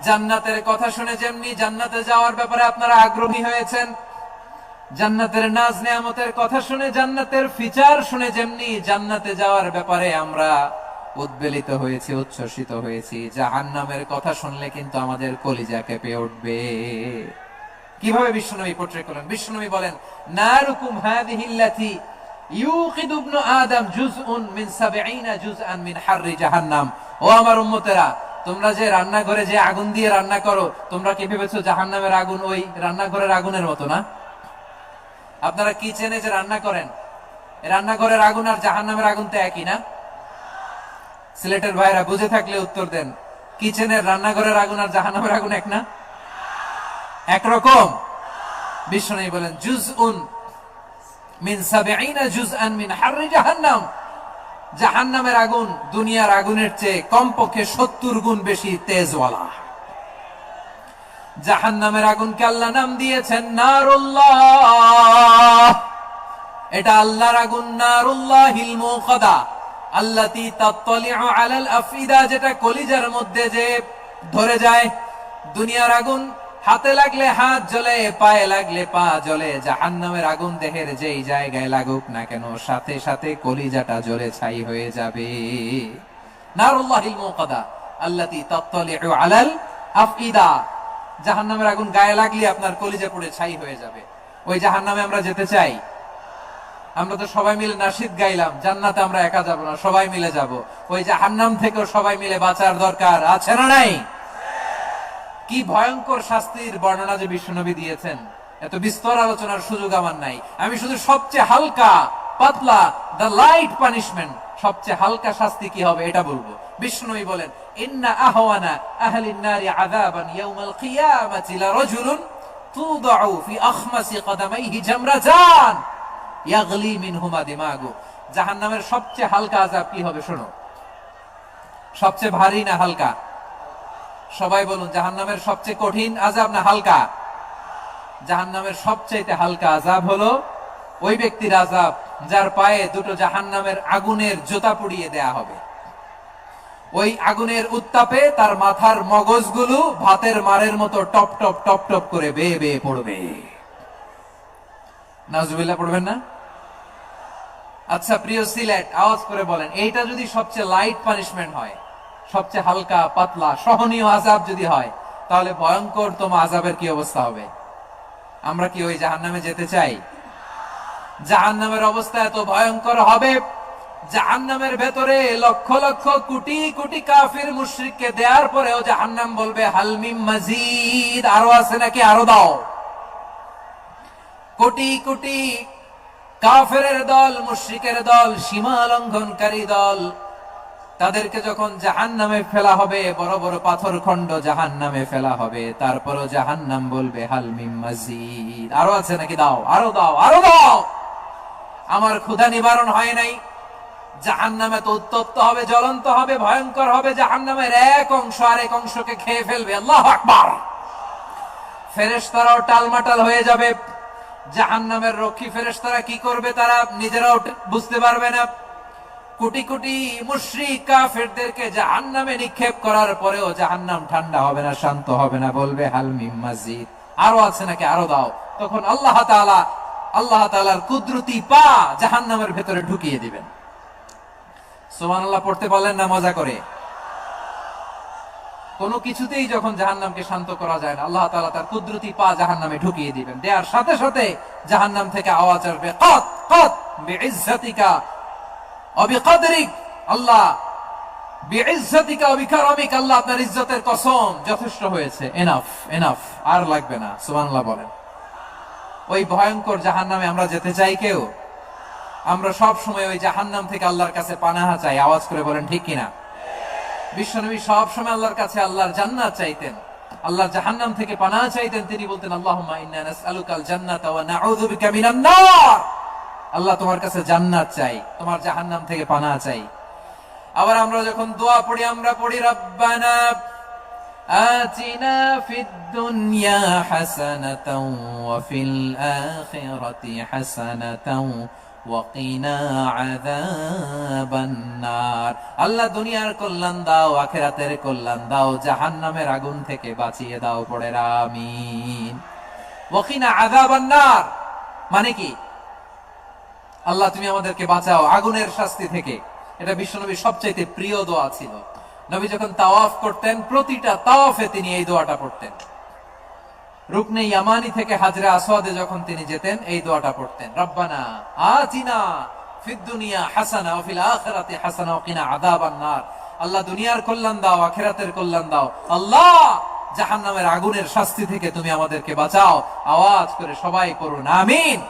জান্নাতের কথা শুনে যেমনি জান্নাতে যাওয়ার ব্যাপারে আপনারা আগ্রহী হয়েছেন, জান্নাতের নাজ নেয়ামতের কথা শুনে জান্নাতের ফিচার শুনে যেমনি জান্নাতে যাওয়ার ব্যাপারে আমরা উদ্বেলিত হয়েছি, উচ্ছ্বসিত হয়েছি, জাহান্নামের কথা শুনলে কিন্তু আমাদের কলিজা কেঁপে উঠবে। কিভাবে বিশ্বনবী পোট্রে করলেন? বিশ্বনবী বলেন, নারুকুম হাযিহিল্লাতী ইউকিদু ইবনু আদম জুজউন মিন ৭০ জুজআন মিন হাররি জাহান্নাম। ও আমার উম্মতেরা, তোমরা যে রান্নাঘরে যে আগুন দিয়ে রান্না করো, তোমরা কি ভেবেছো জাহান্নামের আগুন ওই রান্নাঘরের আগুনের মতো না? আপনারা কিচেনে যে রান্না করেন, রান্নাঘরের আগুন আর জাহান্নামের আগুন তো একই না? সিলেটের ভাইরা বুঝে থাকলে উত্তর দেন, কিচেনের রান্নাঘরের আগুন আর জাহান্নামের আগুন এক না? একরকম? বিশ্বনবী বলেন, জুজউন মিন ৭০ জুজআন মিন হাররি জাহান্নাম। জাহান্নামের আগুন দুনিয়ার আগুনের চেয়ে কমপক্ষে ৭০ গুণ বেশি তেজওয়ালা। জাহান্নামের আগুনকে আল্লাহ নাম দিয়েছেন নারুল্লাহ। এটা আল্লাহর আগুন, নারুল্লাহিল মুকাদা আল্লাতী তাত্তালিউ আলাল আফইদা, যেটা কলিজার মধ্যে যে ধরে যায়। দুনিয়ার আগুন হাতে লাগলে হাত জ্বলে, পায়ে লাগলে পা জ্বলে। জাহান্নামের আগুন দেহের যেই জায়গায় লাগুক না কেন, সাথে সাথে কলিজাটা জ্বলে ছাই হয়ে যাবে। নারুল্লাহিল মুকাদা আল্লাতী তাত্তালিউ আলাল আফইদা। জাহান্নামের আগুন গায়ে লাগলে আপনার কলিজা পুড়ে ছাই হয়ে যাবে। ওই জাহান্নামে আমরা যেতে চাই? আমরা তো সবাই মিলে নাশিদ গাইলাম, জান্নাতে আমরা একা যাব না, সবাই মিলে যাব। ওই জাহান্নাম থেকেও সবাই মিলে বাঁচার দরকার আছে না নাই? কি ভয়ঙ্কর শাস্তির বর্ণনা যে বিশ্বনবী দিয়েছেন, এত বিস্তর আলোচনার সুযোগ আমার নাই। আমি শুধু সবচেয়ে হালকা পাতলা, দ্য লাইট পানিশমেন্ট, সবচেয়ে হালকা শাস্তি কি হবে এটা বলবো। বিশ্বনবী বলেন, ইন্না আহওয়ানা আহলিন নারি আযাবান ইয়াউমাল কিয়ামাতি লারাজুলুন তুদাউ ফি আখমাসি কদামাইহি জামরাতান ইয়াগলি মিনহুমা দিমাগু। জাহান্নামের সবচেয়ে হালকা আযাব কি হবে শোনো। সবচেয়ে ভারী না হালকা? সবাই বলুন, জাহান্নামের সবচেয়ে কঠিন আযাব না হালকা? জাহান্নামের সবচেয়ে হালকা আযাব হলো ওই ব্যক্তির আযাব যার পায়ে দুটো জাহান্নামের আগুনের জুতা পুড়িয়ে দেয়া হবে। ওই আগুনের উত্তাপে তার মাথার মগজগুলো ভাতের মারের মতো টপ টপ টপ টপ করে বেয়ে বেয়ে পড়বে। নাউজুবিল্লাহ পড়বেন না? আচ্ছা প্রিয় সিলেট, আওয়াজ করে বলেন, এইটা যদি সবচেয়ে লাইট পানিশমেন্ট হয়, সবচেয়ে হালকা পাতলা সহনীয় আযাব যদি হয়, তাহলে ভয়ঙ্করতম আযাবের কি অবস্থা হবে? আমরা কি ওই জাহান্নামে যেতে চাই? জাহান্নামের অবস্থা এত ভয়ঙ্কর হবে, জাহান্নামের ভেতরে লক্ষ লক্ষ কোটি কোটি কাফির মুশরিককে দেওয়ার পরেও জাহান্নাম বলবে, হাল মিন মাজিদ, আরো আছে নাকি, আরো দাও। কোটি কোটি কাফেরের দল, মুশরিকের দল, সীমা লঙ্ঘনকারী দল, তাদেরকে যখন জাহান্নামে ফেলা হবে, বড় বড় পাথর খণ্ড জাহান্নামে ফেলা হবে, তারপরও জাহান্নাম বলবে, হাল মিন মাজিদ, আরো আছে নাকি, দাও, আরো দাও, আরো দাও। আমার ক্ষুধা নিবারণ হয় নাই। জাহান্নামে তো উত্তপ্ত হবে, জ্বলন্ত হবে, ভয়ঙ্কর হবে। জাহান্নামের এক অংশ আরেক অংশকে খেয়ে ফেলবে। আল্লাহু আকবার। ফেরেশতারাও টালমাটাল হয়ে যাবে। জাহান্নামের রক্ষী ফেরেশতারা কি করবে তারা নিজেরাও বুঝতে পারবে না। কোটি কোটি মুশরিক কাফেরদেরকে জাহান্নামে নিক্ষেপ করার পরেও জাহান্নাম ঠান্ডা হবে না, শান্ত হবে না, বলবে হাল মিন মাজিদ, আরো আছে নাকি, আরো দাও। তখন আল্লাহ তাআলার কুদরতি পা জাহান্নামের ভেতরে ঢুকিয়ে দিবেন। সুবহানাল্লাহ পড়তে বলেন না মজা করে? কোন কিছুতেই যখন জাহান্নামকে শান্ত করা যায় না, আল্লাহ তাআলা তার কুদরতি পা জাহান্নামে ঢুকিয়ে দিবেন। দেওয়ার সাথে সাথে জাহান্নাম থেকে আওয়াজ আসবে, কাত কাত বিইজ্জাতিকা ওয়া বিকদরিক, আল্লাহ বিইজ্জাতিকা ওয়া বিকারামিক, আল্লাহ আপনার ইজ্জতের কসম, যথেষ্ট হয়েছে, এনাফ এনাফ, আর লাগবে না। সুবহানাল্লাহ বলেন। ওই ভয়ঙ্কর জাহান্নামে আমরা যেতে চাই কেউ? আমরা সব সময় ওই জাহান্নাম থেকে আল্লাহর কাছে পানাহা চাই। আওয়াজ করে বলেন ঠিক কিনা? বিশ্বনবী সব সময় আল্লাহর কাছে আল্লাহর জান্নাত চাইতেন, আল্লাহর জাহান্নাম থেকে পানাহা চাইতেন। তিনি বলতেন, আল্লাহুম্মা ইন্না নাসআলুকাল জান্নাতা ওয়া নাউযু বিকা মিনান নার। আল্লাহ তোমার কাছে জান্নাত চাই, তোমার জাহান্নাম থেকে পানাহা চাই। আবার আমরা যখন দোয়া পড়ি, আমরা পড়ি, রব্বানা আতিনা ফিদ দুনিয়া হাসানাতাও ওয়া ফিল আখিরাতি হাসানাতাও ওয়াকিনা আযাবান নার। আল্লাহ দুনিয়ার কল্যাণ দাও, আখিরাতের কল্যাণ দাও, জাহান্নামের আগুন থেকে বাঁচিয়ে দাও। পড়ে আমিন। ওয়াকিনা আযাবান নার মানে কি? আল্লাহ তুমি আমাদেরকে বাঁচাও আগুনের শাস্তি থেকে। এটা বিশ্বনবীর সবচাইতে প্রিয় দোয়া ছিল। নবী যখন তাওয়াফ করতেন, প্রতিটা তাওয়াফে তিনি এই দোয়াটা পড়তেন। রুকনে ইয়ামানি থেকে হাজরে আসওয়াদে যখন তিনি যেতেন, এই দোয়াটা পড়তেন, রব্বানা আতিনা ফিদ দুনিয়া হাসানা ওয়া ফিল আখিরাতি হাসানা ওয়া কিনা আযাবান নার। আল্লাহ দুনিয়ার কল্যাণ দাও, আখিরাতের কল্যাণ দাও। আল্লাহ জাহান্নামের আগুনের শাস্তি থেকে তুমি আমাদেরকে বাঁচাও। আওয়াজ করে সবাই করুন আমিন।